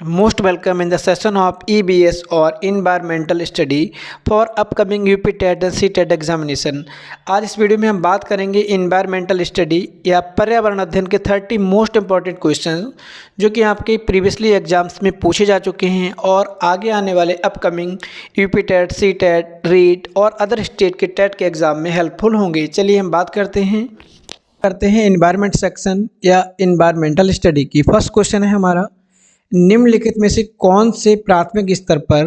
Most welcome in the session of EBS or Environmental Study for upcoming UP TET C TET examination. आज इस video में हम बात करेंगे इन्वायरमेंटल स्टडी या पर्यावरण अध्ययन के 30 मोस्ट इंपॉर्टेंट क्वेश्चन जो कि आपके प्रीवियसली एग्जाम्स में पूछे जा चुके हैं और आगे आने वाले upcoming UP TET C TET REET और अदर स्टेट के टेट के एग्ज़ाम में हेल्पफुल होंगे। चलिए हम बात करते हैं इन्वायरमेंट सेक्शन या इन्वायरमेंटल स्टडी की। फर्स्ट क्वेश्चन है हमारा, निम्नलिखित में से कौन से प्राथमिक स्तर पर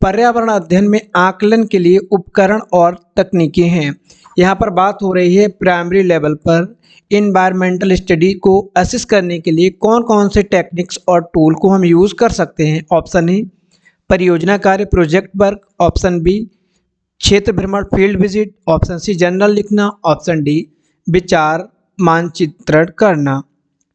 पर्यावरण अध्ययन में आकलन के लिए उपकरण और तकनीकें हैं। यहाँ पर बात हो रही है प्राइमरी लेवल पर इन्वायरमेंटल स्टडी को असिस्ट करने के लिए कौन कौन से टेक्निक्स और टूल को हम यूज़ कर सकते हैं। ऑप्शन ए परियोजना कार्य प्रोजेक्ट वर्क, ऑप्शन बी क्षेत्र भ्रमण field visit, option C journal लिखना, ऑप्शन डी विचार मानचित्रण करना।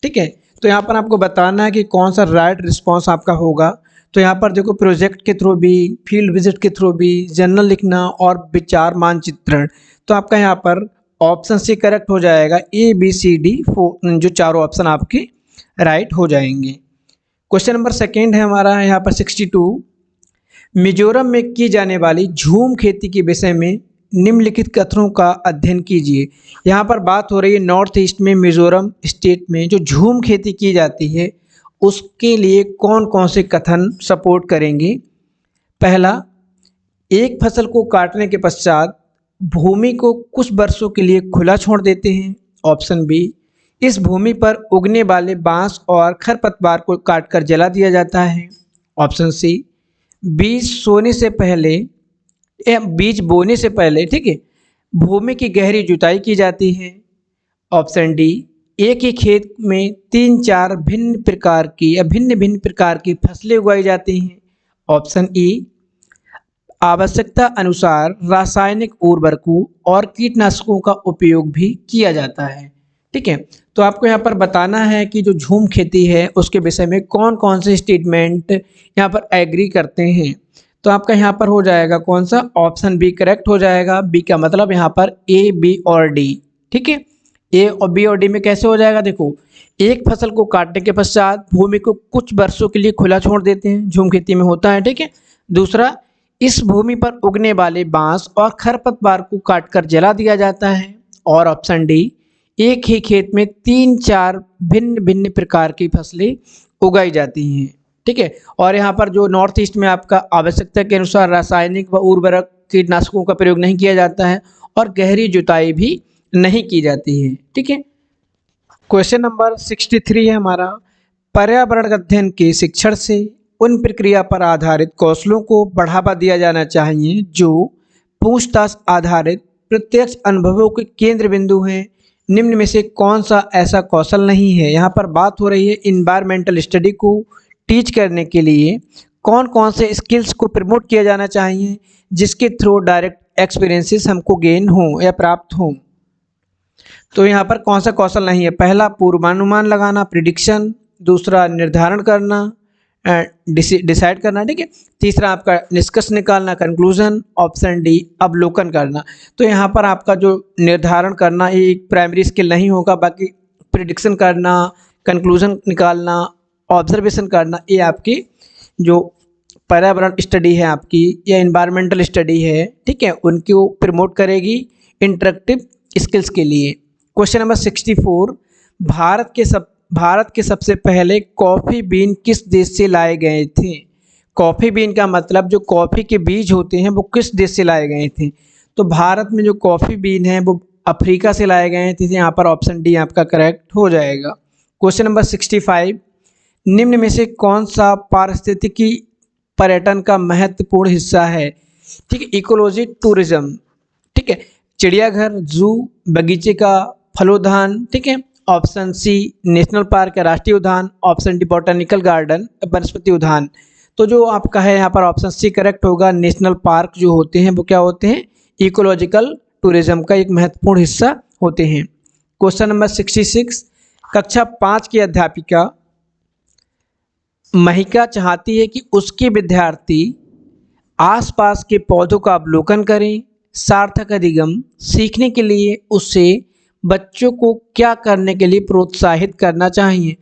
ठीक है, तो यहाँ पर आपको बताना है कि कौन सा राइट रिस्पॉन्स आपका होगा। तो यहाँ पर देखो प्रोजेक्ट के थ्रू भी, फील्ड विजिट के थ्रू भी, जर्नल लिखना और विचार मानचित्रण। तो आपका यहाँ पर ऑप्शन सी करेक्ट हो जाएगा। ए बी सी डी जो चारों ऑप्शन आपके राइट हो जाएंगे। क्वेश्चन नंबर सेकेंड है हमारा यहाँ पर 62, मिजोरम में की जाने वाली झूम खेती के विषय में निम्नलिखित कथनों का अध्ययन कीजिए। यहाँ पर बात हो रही है नॉर्थ ईस्ट में मिजोरम स्टेट में जो झूम खेती की जाती है उसके लिए कौन कौन से कथन सपोर्ट करेंगे। पहला, एक फसल को काटने के पश्चात भूमि को कुछ वर्षों के लिए खुला छोड़ देते हैं। ऑप्शन बी, इस भूमि पर उगने वाले बांस और खरपतवार को काटकर जला दिया जाता है। ऑप्शन सी, बीज बोने से पहले ठीक है भूमि की गहरी जुताई की जाती है। ऑप्शन डी, एक ही खेत में 3-4 भिन्न भिन्न प्रकार की फसलें उगाई जाती हैं। ऑप्शन ई, आवश्यकता अनुसार रासायनिक उर्वरकों और कीटनाशकों का उपयोग भी किया जाता है। ठीक है, तो आपको यहाँ पर बताना है कि जो झूम खेती है उसके विषय में कौन कौन से स्टेटमेंट यहाँ पर एग्री करते हैं। तो आपका यहाँ पर हो जाएगा कौन सा, ऑप्शन बी करेक्ट हो जाएगा। बी का मतलब यहाँ पर ए बी और डी। ठीक है, ए और बी और डी में कैसे हो जाएगा, देखो एक फसल को काटने के पश्चात भूमि को कुछ वर्षों के लिए खुला छोड़ देते हैं, झूम खेती में होता है। ठीक है, दूसरा, इस भूमि पर उगने वाले बांस और खरपतवार को काटकर जला दिया जाता है। और ऑप्शन डी, एक ही खेत में 3-4 भिन्न प्रकार की फसलें उगाई जाती हैं। ठीक है, और यहाँ पर जो नॉर्थ ईस्ट में आपका आवश्यकता के अनुसार रासायनिक व उर्वरक कीटनाशकों का प्रयोग नहीं किया जाता है और गहरी जुताई भी नहीं की जाती है। ठीक है, क्वेश्चन नंबर 63 है हमारा, पर्यावरण अध्ययन के शिक्षण से उन प्रक्रिया पर आधारित कौशलों को बढ़ावा दिया जाना चाहिए जो पूछताछ आधारित प्रत्यक्ष अनुभवों के केंद्र बिंदु हैं। निम्न में से कौन सा ऐसा कौशल नहीं है। यहाँ पर बात हो रही है इन्वायरमेंटल स्टडी को टीच करने के लिए कौन कौन से स्किल्स को प्रमोट किया जाना चाहिए जिसके थ्रू डायरेक्ट एक्सपीरियंसेस हमको गेन हो या प्राप्त हो। तो यहाँ पर कौन सा कौशल नहीं है। पहला, पूर्वानुमान लगाना प्रिडिक्शन, दूसरा निर्धारण करना डिसाइड करना। ठीक है, तीसरा आपका निष्कर्ष निकालना कंक्लूजन, ऑप्शन डी अवलोकन करना। तो यहाँ पर आपका जो निर्धारण करना ये एक प्राइमरी स्किल नहीं होगा, बाकी प्रिडिक्शन करना, कंक्लूजन निकालना, ऑब्जर्वेशन करना, ये आपकी जो पर्यावरण स्टडी है आपकी या इन्वायरमेंटल स्टडी है, ठीक है, उनको प्रमोट करेगी इंटरेक्टिव स्किल्स के लिए। क्वेश्चन नंबर 64, भारत के सबसे पहले कॉफ़ी बीन किस देश से लाए गए थे। कॉफ़ी बीन का मतलब जो कॉफ़ी के बीज होते हैं वो किस देश से लाए गए थे। तो भारत में जो कॉफ़ी बीन है वो अफ्रीका से लाए गए थे। यहाँ पर ऑप्शन डी आपका करेक्ट हो जाएगा। क्वेश्चन नंबर 65, निम्न में से कौन सा पारिस्थितिकी पर्यटन का महत्वपूर्ण हिस्सा है। ठीक है, इकोलॉजी टूरिज्म। ठीक है, चिड़ियाघर, जू, बगीचे का फलोद्यान। ठीक है, ऑप्शन सी नेशनल पार्क या राष्ट्रीय उद्यान, ऑप्शन डी बॉटनिकल गार्डन वनस्पति उद्यान। तो जो आपका है यहाँ पर ऑप्शन सी करेक्ट होगा। नेशनल पार्क जो होते हैं वो क्या होते हैं, इकोलॉजिकल टूरिज्म का एक महत्वपूर्ण हिस्सा होते हैं। क्वेश्चन नंबर 66, कक्षा 5 की अध्यापिका महिका चाहती है कि उसके विद्यार्थी आसपास के पौधों का अवलोकन करें। सार्थक अधिगम सीखने के लिए उससे बच्चों को क्या करने के लिए प्रोत्साहित करना चाहिए।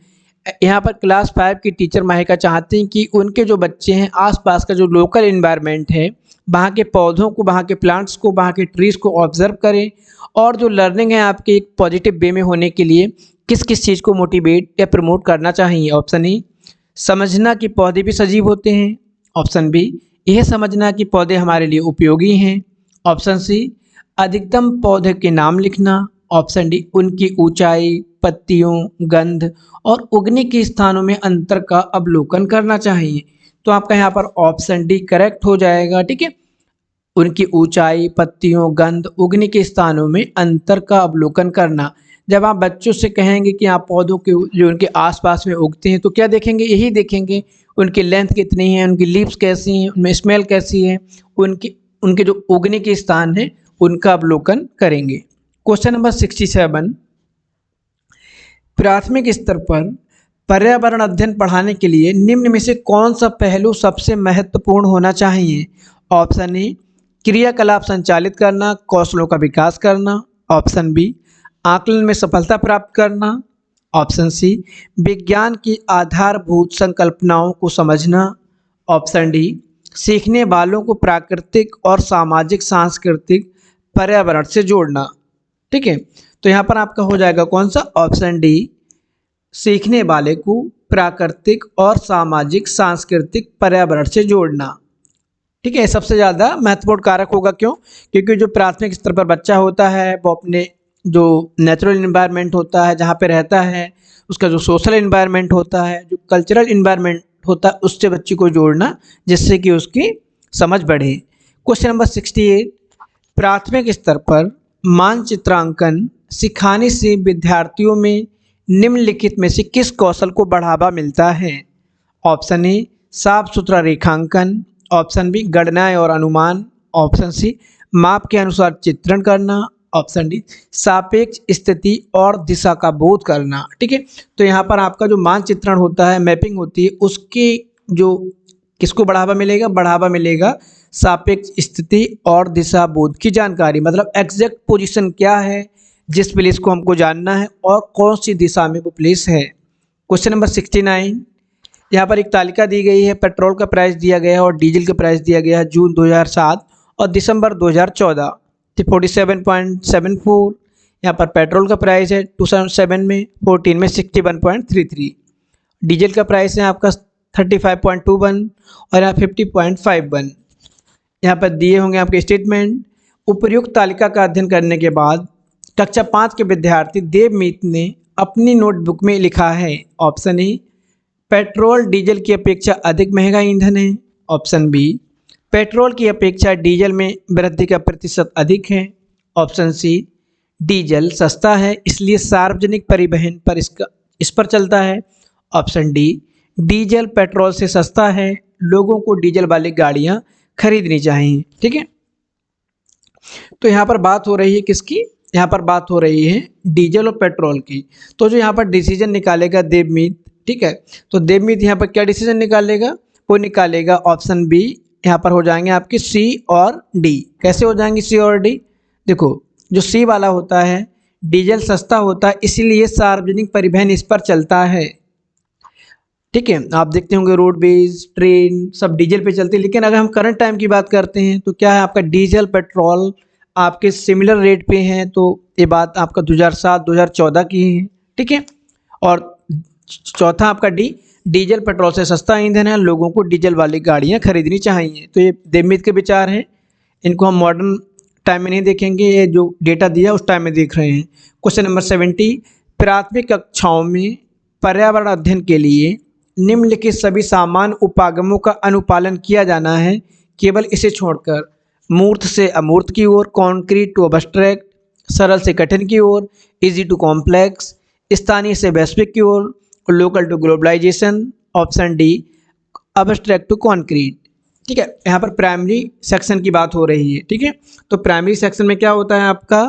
यहाँ पर क्लास 5 की टीचर माहिका चाहती हैं कि उनके जो बच्चे हैं आसपास का जो लोकल इन्वायरमेंट है, वहाँ के पौधों को, वहाँ के प्लांट्स को, वहाँ के ट्रीज़ को ऑब्जर्व करें और जो लर्निंग है आपके एक पॉजिटिव वे में होने के लिए किस किस चीज़ को मोटिवेट या प्रमोट करना चाहिए। ऑप्शन ए, समझना कि पौधे भी सजीव होते हैं। ऑप्शन बी, यह समझना कि पौधे हमारे लिए उपयोगी हैं। ऑप्शन सी, अधिकतम पौधे के नाम लिखना। ऑप्शन डी, उनकी ऊंचाई, पत्तियों, गंध और उगने के स्थानों में अंतर का अवलोकन करना चाहिए। तो आपका यहाँ पर ऑप्शन डी करेक्ट हो जाएगा। ठीक है, उनकी ऊंचाई, पत्तियों, गंध, उगने के स्थानों में अंतर का अवलोकन करना। जब आप बच्चों से कहेंगे कि आप पौधों के जो उनके आसपास में उगते हैं तो क्या देखेंगे, यही देखेंगे उनकी लेंथ कितनी है, उनकी लीव्स कैसी हैं, उनमें स्मेल कैसी है, उनके उनके जो उगने के स्थान है उनका अवलोकन करेंगे। क्वेश्चन नंबर 67, प्राथमिक स्तर पर पर्यावरण अध्ययन पढ़ाने के लिए निम्न में से कौन सा पहलू सबसे महत्वपूर्ण होना चाहिए। ऑप्शन ए, क्रियाकलाप संचालित करना, कौशलों का विकास करना। ऑप्शन बी, आकलन में सफलता प्राप्त करना। ऑप्शन सी, विज्ञान की आधारभूत संकल्पनाओं को समझना। ऑप्शन डी, सीखने वालों को प्राकृतिक और सामाजिक सांस्कृतिक पर्यावरण से जोड़ना। ठीक है, तो यहाँ पर आपका हो जाएगा कौन सा, ऑप्शन डी, सीखने वाले को प्राकृतिक और सामाजिक सांस्कृतिक पर्यावरण से जोड़ना। ठीक है, सबसे ज़्यादा महत्वपूर्ण कारक होगा। क्यों? क्योंकि जो प्राथमिक स्तर पर बच्चा होता है वो अपने जो नेचुरल इन्वायरमेंट होता है जहाँ पे रहता है, उसका जो सोशल इन्वायरमेंट होता है, जो कल्चरल इन्वायरमेंट होता है, उससे बच्चे को जोड़ना जिससे कि उसकी समझ बढ़े। क्वेश्चन नंबर 68, प्राथमिक स्तर पर मानचित्रांकन सिखाने से विद्यार्थियों में निम्नलिखित में से किस कौशल को बढ़ावा मिलता है। ऑप्शन ए, साफ सुथरा रेखांकन। ऑप्शन बी, गणनाएं और अनुमान। ऑप्शन सी, माप के अनुसार चित्रण करना। ऑप्शन डी, सापेक्ष स्थिति और दिशा का बोध करना। ठीक है, तो यहाँ पर आपका जो मानचित्रण होता है, मैपिंग होती है, उसके जो किसको बढ़ावा मिलेगा, बढ़ावा मिलेगा सापेक्ष स्थिति और दिशा बोध की जानकारी। मतलब एग्जैक्ट पोजीशन क्या है जिस प्लेस को हमको जानना है और कौन सी दिशा में वो प्लेस है। क्वेश्चन नंबर 69, यहाँ पर एक तालिका दी गई है। पेट्रोल का प्राइस दिया गया है और डीजल का प्राइस दिया गया है जून 2007 और दिसंबर 2014। 47.74 यहाँ पर पेट्रोल का प्राइस है 2007 में, 14 में 61.33। डीजल का प्राइस है आपका 35.21 और यहाँ 50.51। यहाँ पर दिए होंगे आपके स्टेटमेंट। उपर्युक्त तालिका का अध्ययन करने के बाद कक्षा 5 के विद्यार्थी देवमीत ने अपनी नोटबुक में लिखा है। ऑप्शन ए, पेट्रोल डीजल की अपेक्षा अधिक महंगा ईंधन है। ऑप्शन बी, पेट्रोल की अपेक्षा डीजल में वृद्धि का प्रतिशत अधिक है। ऑप्शन सी, डीजल सस्ता है इसलिए सार्वजनिक परिवहन पर इस पर चलता है। ऑप्शन डी, डीजल पेट्रोल से सस्ता है, लोगों को डीजल वाली गाड़ियां खरीदनी चाहिए। ठीक है, तो यहाँ पर बात हो रही है किसकी, यहाँ पर बात हो रही है डीजल और पेट्रोल की। तो जो यहाँ पर डिसीजन निकालेगा देवमीत, ठीक है, तो देवमीत यहाँ पर क्या डिसीजन निकालेगा, वो निकालेगा ऑप्शन बी। यहाँ पर हो जाएंगे आपकी सी और डी। कैसे हो जाएंगे सी और डी, देखो जो सी वाला होता है, डीजल सस्ता होता है इसीलिए सार्वजनिक परिवहन इस पर चलता है। ठीक है, आप देखते होंगे रोडवेज, ट्रेन सब डीजल पे चलती है। लेकिन अगर हम करंट टाइम की बात करते हैं तो क्या है, आपका डीजल पेट्रोल आपके सिमिलर रेट पे हैं। तो ये बात आपका 2007-2014 की है। ठीक है, और चौथा आपका डी, डीजल पेट्रोल से सस्ता ईंधन है, लोगों को डीजल वाली गाड़ियां खरीदनी चाहिए। तो ये देवमीत के विचार हैं, इनको हम मॉडर्न टाइम में नहीं देखेंगे, ये जो डेटा दिया उस टाइम में देख रहे हैं। क्वेश्चन नंबर 70, प्राथमिक कक्षाओं में पर्यावरण अध्ययन के लिए निम्नलिखित सभी सामान्य उपागमों का अनुपालन किया जाना है केवल इसे छोड़कर। मूर्त से अमूर्त की ओर, कॉन्क्रीट टू अब्स्ट्रैक्ट, सरल से कठिन की ओर, इजी टू कॉम्प्लेक्स, स्थानीय से वैश्विक की ओर, local to globalization. Option D, abstract to concrete. ठीक है, यहाँ पर प्राइमरी सेक्शन की बात हो रही है। ठीक है, तो प्राइमरी सेक्शन में क्या होता है आपका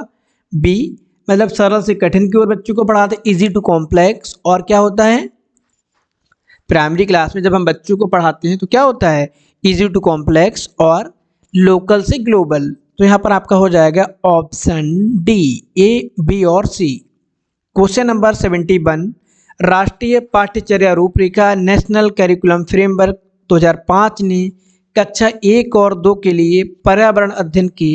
बी, मतलब सरल से कठिन की ओर बच्चों को पढ़ाते, इजी टू कॉम्प्लेक्स। और क्या होता है, प्राइमरी क्लास में जब हम बच्चों को पढ़ाते हैं तो क्या होता है, इजी टू कॉम्प्लेक्स और लोकल से ग्लोबल। तो यहाँ पर आपका हो जाएगा ऑप्शन डी, ए, बी और सी। क्वेश्चन नंबर 71, राष्ट्रीय पाठ्यचर्या रूपरेखा नेशनल करिकुलम फ्रेमवर्क 2005 ने कक्षा 1 और 2 के लिए पर्यावरण अध्ययन की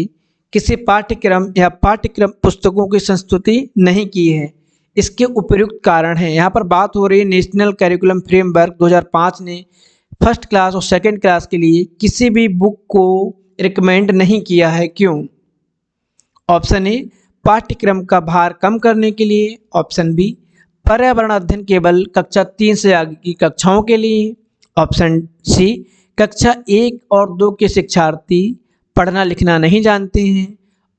किसी पाठ्यक्रम या पाठ्यक्रम पुस्तकों की संस्तुति नहीं की है। इसके उपयुक्त कारण हैं। यहाँ पर बात हो रही है नेशनल करिकुलम फ्रेमवर्क 2005 ने फर्स्ट क्लास और सेकंड क्लास के लिए किसी भी बुक को रिकमेंड नहीं किया है। क्यों? ऑप्शन ए पाठ्यक्रम का भार कम करने के लिए, ऑप्शन बी पर्यावरण अध्ययन केवल कक्षा 3 से आगे की कक्षाओं के लिए, ऑप्शन सी कक्षा 1 और 2 के शिक्षार्थी पढ़ना लिखना नहीं जानते हैं,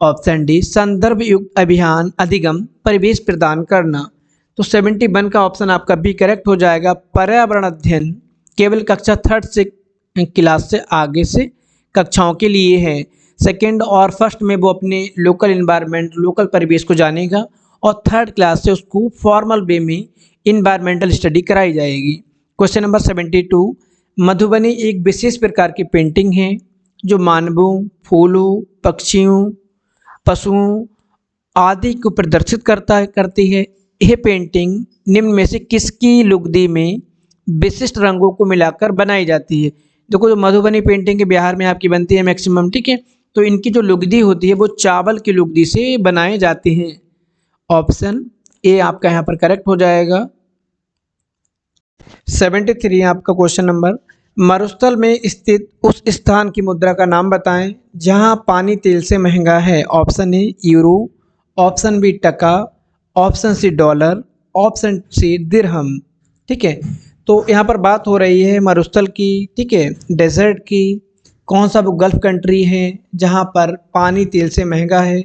ऑप्शन डी संदर्भ युक्त अभियान अधिगम परिवेश प्रदान करना। तो 71 का ऑप्शन आपका बी करेक्ट हो जाएगा। पर्यावरण अध्ययन केवल कक्षा 3 से क्लास से आगे से कक्षाओं के लिए है। सेकंड और फर्स्ट में वो अपने लोकल इन्वायरमेंट लोकल परिवेश को जानेगा और थर्ड क्लास से उसको फॉर्मल वे में इन्वायरमेंटल स्टडी कराई जाएगी। क्वेश्चन नंबर 72, मधुबनी एक विशेष प्रकार की पेंटिंग है जो मानवों, फूलों, पक्षियों, पशुओं आदि को प्रदर्शित करती है। यह पेंटिंग निम्न में से किसकी लुगदी में विशिष्ट रंगों को मिलाकर बनाई जाती है? देखो जो मधुबनी पेंटिंग के बिहार में आपकी बनती है मैक्सिमम, ठीक है, तो इनकी जो लुगदी होती है वो चावल की लुगदी से बनाए जाते हैं। ऑप्शन ए आपका यहाँ पर करेक्ट हो जाएगा। 73 आपका क्वेश्चन नंबर, मरुस्थल में स्थित उस स्थान की मुद्रा का नाम बताएं जहां पानी तेल से महंगा है। Option A euro, option B taka, option C dollar, option C दिरहम। ठीक है, तो यहाँ पर बात हो रही है मरुस्थल की, ठीक है, डेजर्ट की। कौन सा वो गल्फ कंट्री है जहाँ पर पानी तेल से महंगा है?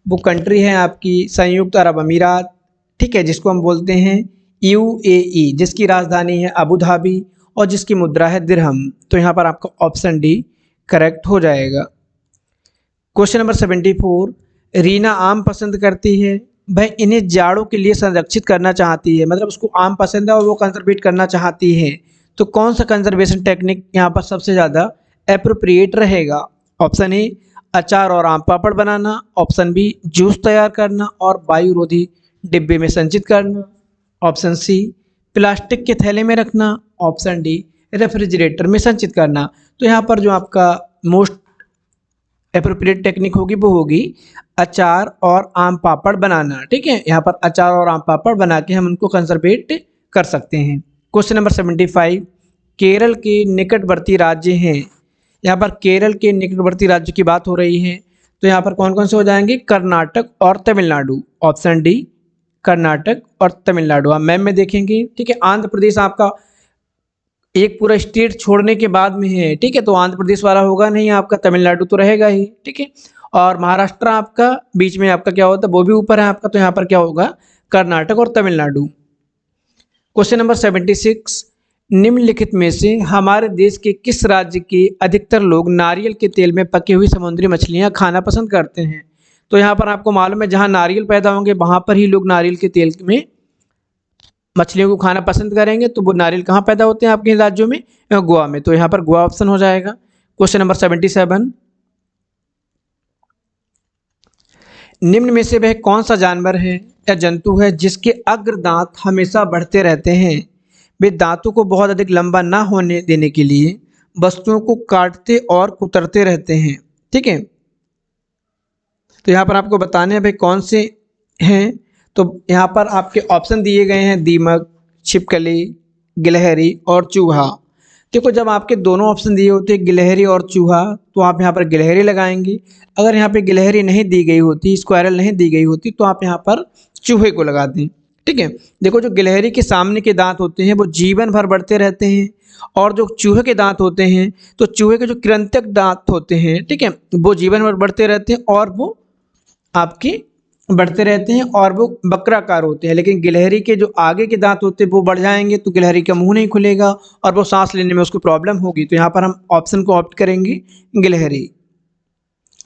वो कंट्री है आपकी संयुक्त अरब अमीरात, ठीक है, जिसको हम बोलते हैं UAE, जिसकी राजधानी है अबू धाबी और जिसकी मुद्रा है दिरहम। तो यहाँ पर आपका ऑप्शन डी करेक्ट हो जाएगा। क्वेश्चन नंबर 74, रीना आम पसंद करती है, वह इन्हें जाड़ों के लिए संरक्षित करना चाहती है। मतलब उसको आम पसंद है और वो कंजर्वेट करना चाहती है। तो कौन सा कंजर्वेशन टेक्निक यहाँ पर सबसे ज़्यादा एप्रोप्रिएट रहेगा? ऑप्शन ए अचार और आम पापड़ बनाना, ऑप्शन बी जूस तैयार करना और वायुरोधी डिब्बे में संचित करना, ऑप्शन सी प्लास्टिक के थैले में रखना, ऑप्शन डी रेफ्रिजरेटर में संचित करना। तो यहाँ पर जो आपका मोस्ट एप्रोप्रिएट टेक्निक होगी वो होगी अचार और आम पापड़ बनाना। ठीक है, यहाँ पर अचार और आम पापड़ बना के हम उनको कंजर्वेट कर सकते हैं। क्वेश्चन नंबर 75, केरल के निकटवर्ती राज्य हैं। यहाँ पर केरल के निकटवर्ती राज्य की बात हो रही है, तो यहाँ पर कौन कौन से हो जाएंगे? कर्नाटक और तमिलनाडु। ऑप्शन डी कर्नाटक और तमिलनाडु। आप मैप में देखेंगे, ठीक है, आंध्र प्रदेश आपका एक पूरा स्टेट छोड़ने के बाद में है, ठीक है, तो आंध्र प्रदेश वाला होगा नहीं आपका, तमिलनाडु तो रहेगा ही, ठीक है, और महाराष्ट्र आपका बीच में आपका क्या होता है, वो भी ऊपर है आपका, तो यहाँ पर क्या होगा? कर्नाटक और तमिलनाडु। क्वेश्चन नंबर 76, निम्नलिखित में से हमारे देश के किस राज्य के अधिकतर लोग नारियल के तेल में पकी हुई समुद्री मछलियाँ खाना पसंद करते हैं? तो यहाँ पर आपको मालूम है जहाँ नारियल पैदा होंगे वहाँ पर ही लोग नारियल के तेल में मछलियों को खाना पसंद करेंगे। तो वो नारियल कहाँ पैदा होते हैं आपके राज्यों में? गोवा में। तो यहाँ पर गोवा ऑप्शन हो जाएगा। क्वेश्चन नंबर 77, निम्न में से वह कौन सा जानवर है या जंतु है जिसके अग्र दांत हमेशा बढ़ते रहते हैं? वे दांतों को बहुत अधिक लंबा ना होने देने के लिए वस्तुओं को काटते और कुतरते रहते हैं। ठीक है, तो यहाँ पर आपको बताने हैं भाई कौन से हैं। तो यहाँ पर आपके ऑप्शन दिए गए हैं दीमक, छिपकली, गिलहरी और चूहा। देखो जब आपके दोनों ऑप्शन दिए होते हैं गिलहरी और चूहा, तो आप यहाँ पर गिलहरी लगाएंगे। अगर यहाँ पे गिलहरी नहीं दी गई होती, स्क्वायरल नहीं दी गई होती, तो आप यहाँ पर चूहे को लगा दें। ठीक है, देखो जो गिलहरी के सामने के दांत होते हैं वो जीवन भर बढ़ते रहते हैं, और जो चूहे के दांत होते हैं, तो चूहे के जो कृंतक दांत होते हैं, ठीक है, वो जीवन भर बढ़ते रहते हैं और वो आपके बढ़ते रहते हैं और वो वक्राकार होते हैं। लेकिन गिलहरी के जो आगे के दांत होते हैं वो बढ़ जाएंगे, तो गिलहरी का मुंह नहीं खुलेगा और वो सांस लेने में उसको प्रॉब्लम होगी। तो यहाँ पर हम ऑप्शन को ऑप्ट करेंगे गिलहरी।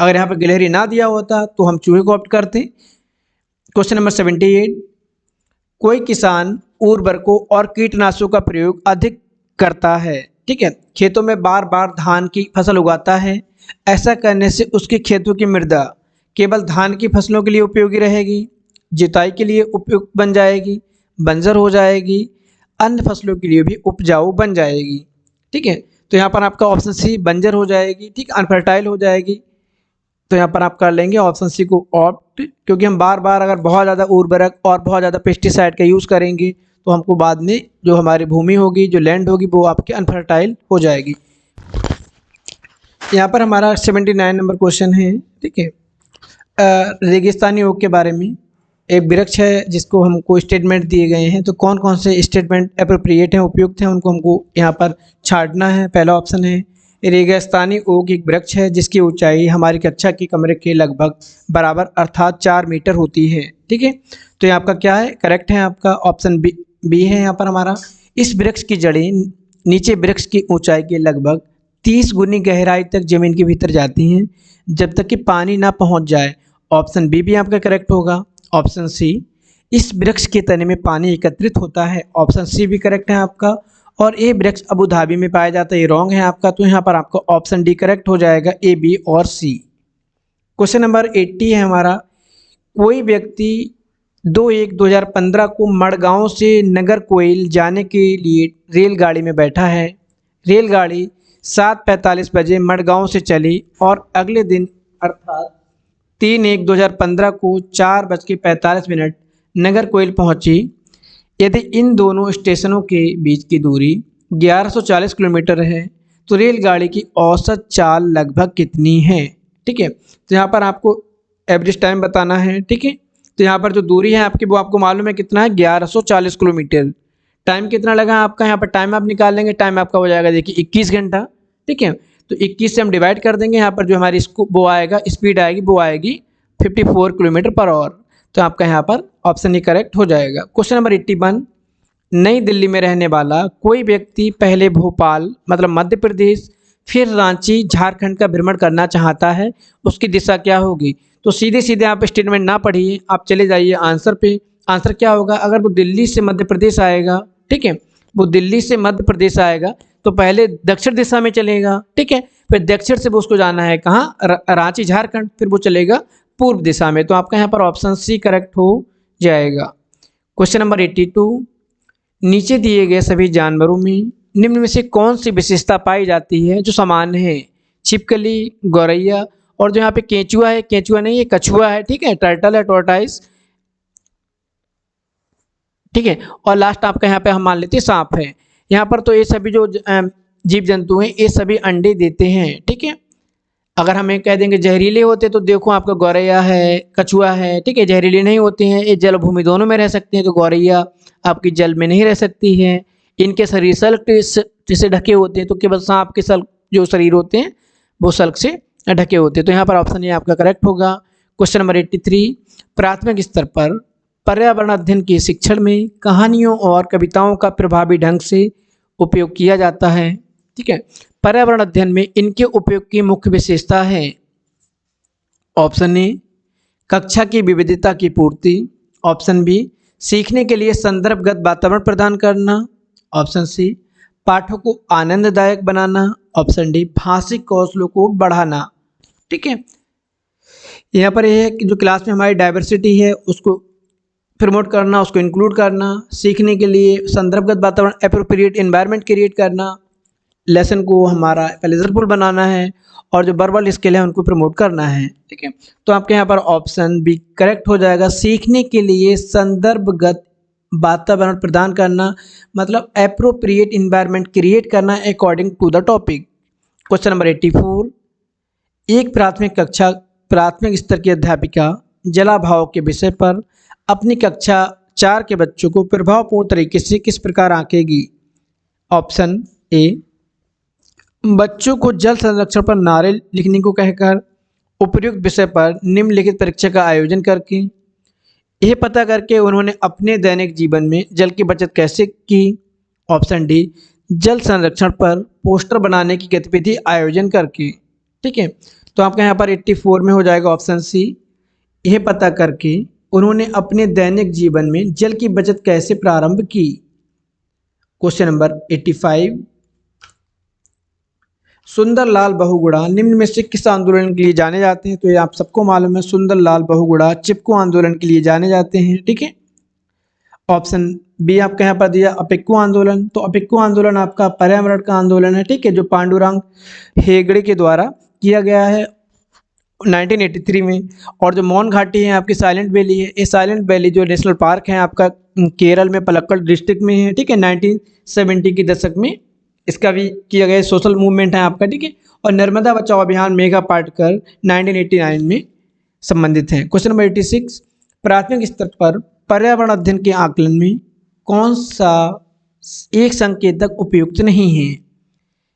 अगर यहाँ पर गिलहरी ना दिया होता तो हम चूहे को ऑप्ट करते। क्वेश्चन नंबर 78, कोई किसान उर्वरकों और कीटनाशकों का प्रयोग अधिक करता है, ठीक है, खेतों में बार बार धान की फसल उगाता है। ऐसा करने से उसके खेतों की मृदा केवल धान की फसलों के लिए उपयोगी रहेगी, जुताई के लिए उपयुक्त बन जाएगी, बंजर हो जाएगी, अन्य फसलों के लिए भी उपजाऊ बन जाएगी। ठीक है, तो यहाँ पर आपका ऑप्शन सी बंजर हो जाएगी, ठीक, अनफर्टाइल हो जाएगी। तो यहाँ पर आप कर लेंगे ऑप्शन सी को ऑप्ट, क्योंकि हम बार बार अगर बहुत ज़्यादा उर्वरक और बहुत ज़्यादा पेस्टिसाइड का यूज़ करेंगे तो हमको बाद में जो हमारी भूमि होगी, जो लैंड होगी, वो आपकी अनफर्टाइल हो जाएगी। यहाँ पर हमारा 79 नंबर क्वेश्चन है। ठीक है, रेगिस्तानी ओक के बारे में। एक वृक्ष है जिसको हमको स्टेटमेंट दिए गए हैं, तो कौन कौन से स्टेटमेंट अप्रोप्रिएट हैं, उपयुक्त हैं, उनको हमको यहाँ पर छांटना है। पहला ऑप्शन है रेगिस्तानी ओक एक वृक्ष है जिसकी ऊंचाई हमारी कक्षा के कमरे के लगभग बराबर अर्थात 4 मीटर होती है। ठीक है, तो ये आपका क्या है, करेक्ट है आपका ऑप्शन बी है यहाँ पर हमारा। इस वृक्ष की जड़ें नीचे वृक्ष की ऊंचाई के लगभग 30 गुनी गहराई तक जमीन के भीतर जाती हैं जब तक कि पानी ना पहुंच जाए। ऑप्शन बी भी आपका करेक्ट होगा। ऑप्शन सी इस वृक्ष के तने में पानी एकत्रित होता है। ऑप्शन सी भी करेक्ट है आपका। और ये वृक्ष अबू धाबी में पाया जाता है, ये रॉन्ग है आपका। तो यहाँ पर आपका ऑप्शन डी करेक्ट हो जाएगा, ए, बी और सी। क्वेश्चन नंबर 80 है हमारा। कोई व्यक्ति 2/1/2015 को मड़गांव से नागरकोइल जाने के लिए रेलगाड़ी में बैठा है। रेलगाड़ी 7:45 बजे मड़गांव से चली और अगले दिन अर्थात 3/1/2015 को 4:45 नागरकोइल पहुंची। यदि इन दोनों स्टेशनों के बीच की दूरी 1140 किलोमीटर है तो रेलगाड़ी की औसत चाल लगभग कितनी है। ठीक है, तो यहाँ पर आपको एवरेज टाइम बताना है। ठीक है, तो यहाँ पर जो दूरी है आपकी वो आपको मालूम है कितना है, 1140 किलोमीटर। टाइम कितना लगा आपका, यहाँ पर टाइम आप निकाल लेंगे, टाइम आपका हो जाएगा देखिए 21 घंटा। ठीक है, तो 21 से हम डिवाइड कर देंगे, यहाँ पर जो हमारी वो आएगा स्पीड आएगी, वो आएगी 54 किलोमीटर पर आवर। तो आपका यहाँ पर ऑप्शन ही करेक्ट हो जाएगा। Question number 81। नई दिल्ली में रहने वाला कोई व्यक्ति पहले भोपाल मतलब मध्य प्रदेश फिर रांची झारखंड का भ्रमण करना चाहता है, उसकी दिशा क्या होगी। तो सीधे सीधे आप स्टेटमेंट ना पढ़िए, आप चले जाइए आंसर पे। आंसर क्या होगा, अगर वो दिल्ली से मध्य प्रदेश आएगा, ठीक है, वो दिल्ली से मध्य प्रदेश आएगा तो पहले दक्षिण दिशा में चलेगा। ठीक है, फिर दक्षिण से वो उसको जाना है कहाँ, रांची झारखंड, फिर वो चलेगा पूर्व दिशा में। तो आपका यहाँ पर ऑप्शन सी करेक्ट हो जाएगा। Question number 82। नीचे दिए गए सभी जानवरों में निम्न में से कौन सी विशेषता पाई जाती है जो सामान्य है। छिपकली, गौरैया और जो यहाँ पे केंचुआ है, केंचुआ नहीं ये कछुआ है। ठीक है, टर्टल है, टॉर्टाइस। ठीक है, और लास्ट आपका यहाँ पे हम मान लेते हैं सांप है। यहाँ पर तो ये सभी जो जीव जंतु हैं ये सभी अंडे देते हैं। ठीक है, अगर हमें कह देंगे जहरीले होते तो देखो आपका गौरैया है, कछुआ है। ठीक है, जहरीले नहीं होते हैं, ये जल भूमि दोनों में रह सकते हैं। तो गौरैया आपकी जल में नहीं रह सकती है, इनके शरीर सल्क से ढके होते हैं। तो केवल सांप के सल्क जो शरीर होते हैं वो सल्क से ढके होते हैं। तो यहाँ पर ऑप्शन ये आपका करेक्ट होगा। Question number 83। प्राथमिक स्तर पर पर्यावरण अध्ययन के शिक्षण में कहानियों और कविताओं का प्रभावी ढंग से उपयोग किया जाता है। ठीक है, पर्यावरण अध्ययन में इनके उपयोग की मुख्य विशेषता है। ऑप्शन ए कक्षा की विविधता की पूर्ति। ऑप्शन बी सीखने के लिए संदर्भगत वातावरण प्रदान करना। ऑप्शन सी पाठों को आनंददायक बनाना। ऑप्शन डी भाषिक कौशलों को बढ़ाना। ठीक है, यहाँ पर यह है कि जो क्लास में हमारी डाइवर्सिटी है उसको प्रमोट करना, उसको इंक्लूड करना, सीखने के लिए संदर्भगत वातावरण एप्रोप्रिएट एनवायरनमेंट क्रिएट करना, लेसन को हमारा प्लेजरफुल बनाना है और जो वर्बल स्किल है उनको प्रमोट करना है। ठीक है, तो आपके यहाँ पर ऑप्शन बी करेक्ट हो जाएगा। सीखने के लिए संदर्भगत वातावरण प्रदान करना मतलब एप्रोप्रिएट एनवायरनमेंट क्रिएट करना according to the topic. Question number 84। एक प्राथमिक स्तर की अध्यापिका जलाभाव के विषय पर अपनी कक्षा 4 के बच्चों को प्रभावपूर्ण तरीके से किस प्रकार आंकेगी। ऑप्शन ए बच्चों को जल संरक्षण पर नारे लिखने को कहकर उपयुक्त विषय पर निम्नलिखित परीक्षा का आयोजन करके यह पता करके उन्होंने अपने दैनिक जीवन में जल की बचत कैसे की। ऑप्शन डी जल संरक्षण पर पोस्टर बनाने की गतिविधि आयोजन करके। ठीक है, तो आपका यहाँ पर 84 में हो जाएगा ऑप्शन सी यह पता करके उन्होंने अपने दैनिक जीवन में जल की बचत कैसे प्रारंभ की। Question number 85। सुंदरलाल बहुगुणा निम्न में से किस आंदोलन के लिए जाने जाते हैं। तो ये आप सबको मालूम है, सुंदरलाल बहुगुणा चिपको आंदोलन के लिए जाने जाते हैं। ठीक है, ऑप्शन बी आपका यहाँ पर दिया अपेक्कू आंदोलन। तो अपेक्कू आंदोलन आपका पर्यावरण का आंदोलन है, ठीक है, जो पांडुरंग हेगड़े के द्वारा किया गया है 1983 में। और जो मौन घाटी है आपकी साइलेंट वैली है, ये साइलेंट वैली जो नेशनल पार्क है आपका केरल में पलक्कड़ डिस्ट्रिक्ट में है, ठीक है, 1970 के दशक में इसका भी किया गया सोशल मूवमेंट है आपका, ठीक है। और नर्मदा बचाओ अभियान मेघा पाटकर 1989 में संबंधित है। क्वेश्चन नंबर 86, प्राथमिक स्तर पर पर्यावरण अध्ययन के आकलन में कौन सा एक संकेतक उपयुक्त नहीं है?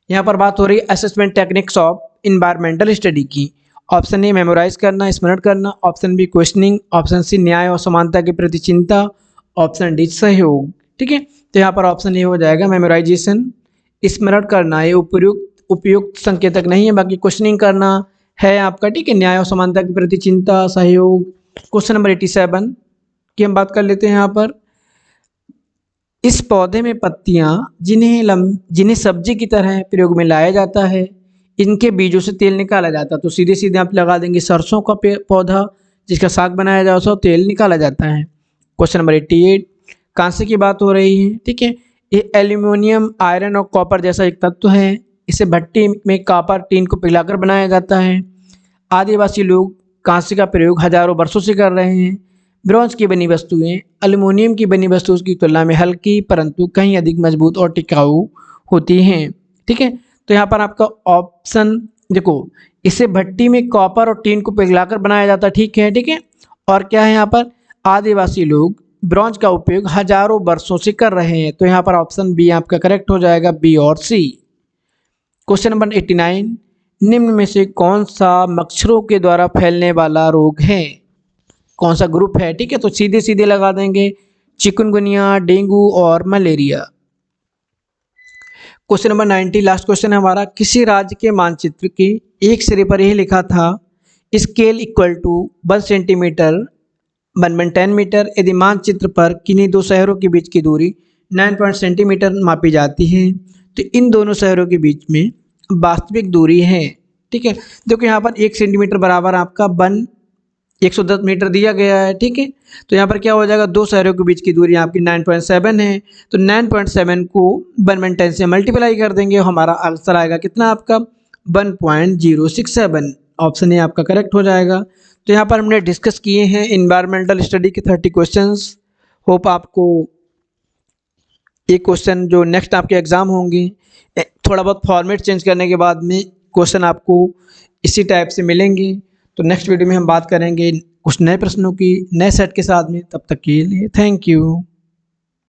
यहाँ पर बात हो रही है assessment techniques of environmental study की। ऑप्शन ए मेमोराइज करना, स्मरण करना, option B questioning, option C न्याय और समानता के प्रति चिंता, ऑप्शन डी सहयोग, ठीक है। तो यहाँ पर ऑप्शन ए हो जाएगा मेमोराइजेशन। स्मरण करना ये उपयुक्त संकेतक नहीं है, बाकी क्वेश्चनिंग करना है आपका, ठीक है, न्याय और समानता के प्रति चिंता, सहयोग। क्वेश्चन नंबर 87 की हम बात कर लेते हैं यहाँ पर। इस पौधे में पत्तियां जिन्हें सब्जी की तरह प्रयोग में लाया जाता है, इनके बीजों से तेल निकाला जाता है। तो सीधे सीधे आप लगा देंगे सरसों का पौधा जिसका साग बनाया जाए उसका तेल निकाला जाता है। क्वेश्चन नंबर 88, कांसे की बात हो रही है, ठीक है। ये एल्यूमिनियम, आयरन और कॉपर जैसा एक तत्व है। इसे भट्टी में कॉपर टीन को पिघलाकर बनाया जाता है। आदिवासी लोग कांसे का प्रयोग हजारों वर्षों से कर रहे हैं। ब्रॉन्ज की बनी वस्तुएं एल्युमिनियम की बनी वस्तुओं की तुलना में हल्की परंतु कहीं अधिक मजबूत और टिकाऊ होती हैं, ठीक है। तो यहाँ पर आपका ऑप्शन देखो, इसे भट्टी में कॉपर और टीन को पिघलाकर बनाया जाता है, ठीक है, ठीक है। और क्या है यहाँ पर, आदिवासी लोग ब्रॉन्ज का उपयोग हजारों वर्षों से कर रहे हैं। तो यहाँ पर ऑप्शन बी आपका करेक्ट हो जाएगा, बी और सी। क्वेश्चन नंबर 89, निम्न में से कौन सा मच्छरों के द्वारा फैलने वाला रोग है? कौन सा ग्रुप है, ठीक है। तो सीधे सीधे लगा देंगे चिकनगुनिया, डेंगू और malaria. Question number 90 last question है हमारा। किसी राज्य के मानचित्र के एक सिरे पर यह लिखा था scale equal to 1 centimetre 1/10 metre यदि मानचित्र पर किन्हीं दो शहरों के बीच की दूरी 9 सेंटीमीटर मापी जाती है तो इन दोनों शहरों के बीच में वास्तविक दूरी है, ठीक है। देखो यहाँ पर 1 सेंटीमीटर बराबर आपका 110 मीटर दिया गया है, ठीक है। तो यहाँ पर क्या हो जाएगा, दो शहरों के बीच की दूरी आपकी 9.7 है। तो 9.7 को 1/10 से मल्टीप्लाई कर देंगे, हमारा आंसर आएगा कितना आपका 1.067। ऑप्शन ए आपका करेक्ट हो जाएगा। तो यहाँ पर हमने डिस्कस किए हैं इन्वायरमेंटल स्टडी के 30 क्वेश्चंस। होप आपको एक क्वेश्चन जो नेक्स्ट आपके एग्ज़ाम होंगे थोड़ा बहुत फॉर्मेट चेंज करने के बाद में क्वेश्चन आपको इसी टाइप से मिलेंगे। तो नेक्स्ट वीडियो में हम बात करेंगे कुछ नए प्रश्नों की नए सेट के साथ में। तब तक के लिए थैंक यू।